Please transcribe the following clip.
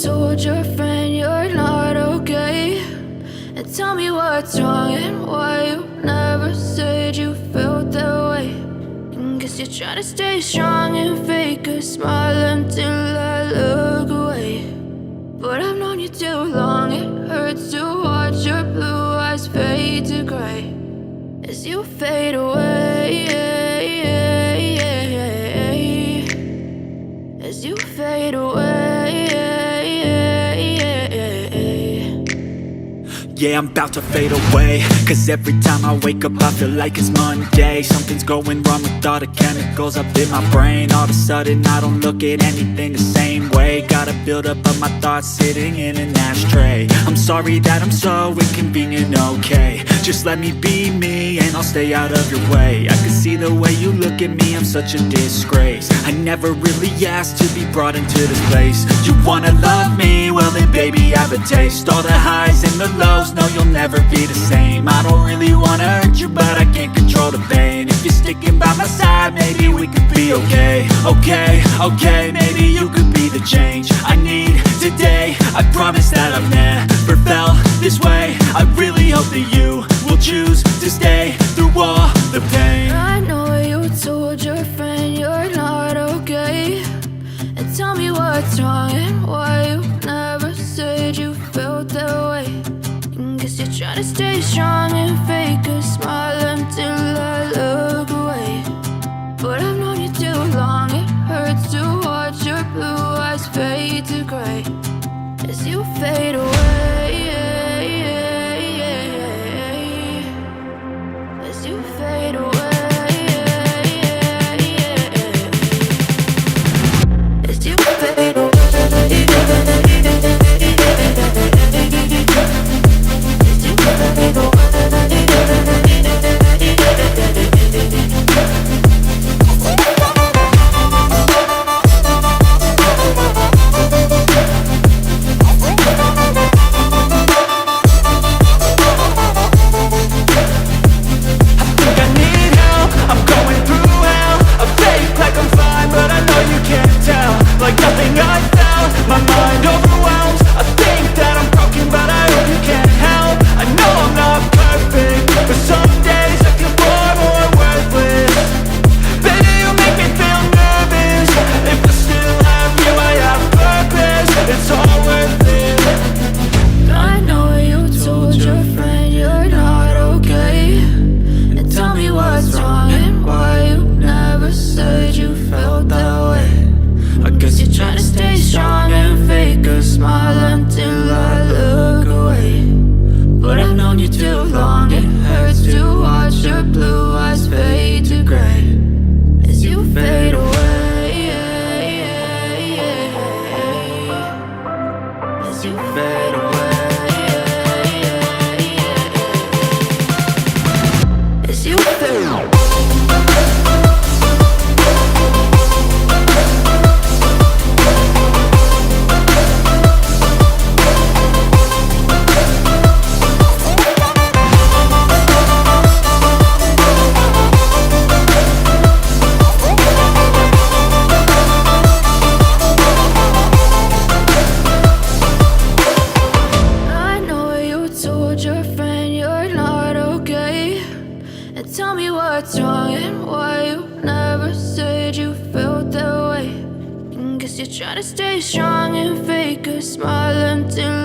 told your friend you're not okay, and tell me what's wrong and why you never said you felt that way. And guess you're trying to stay strong and fake a smile until I look away. But I've known you too long, it hurts to watch your blue eyes fade to gray as you fade away, as you fade away. Yeah, I'm about to fade away, cause every time I wake up I feel like it's Monday. Something's going wrong with all the chemicals up in my brain. All of a sudden I don't look at anything the same way. Got a build up of my thoughts sitting in an ashtray. I'm sorry that I'm so inconvenient, okay. Just let me be me and I'll stay out of your way. I can see the way you look at me, I'm such a disgrace. I never really asked to be brought into this place. You wanna love me? Well then baby have a taste. All the highs and the lows, no you'll never be the same. I don't really wanna hurt you but I can't control the pain. If you're sticking by my side maybe we could be okay. Okay, maybe you could be the change I need today. I promise that I've never felt this way. I really hope that you will choose to stay through all the pain. I know you told your friend you're not okay, and tell me what's wrong and why you never said you felt that way. And guess you're trying to stay strong and fake a smile until I look away. But I've known you too long, it hurts to watch your blue eyes fade to gray as you fade away, as you fade away, as you fade away. Tell me what's wrong and why you never said you felt that way. And guess you're trying to stay strong and fake a smile until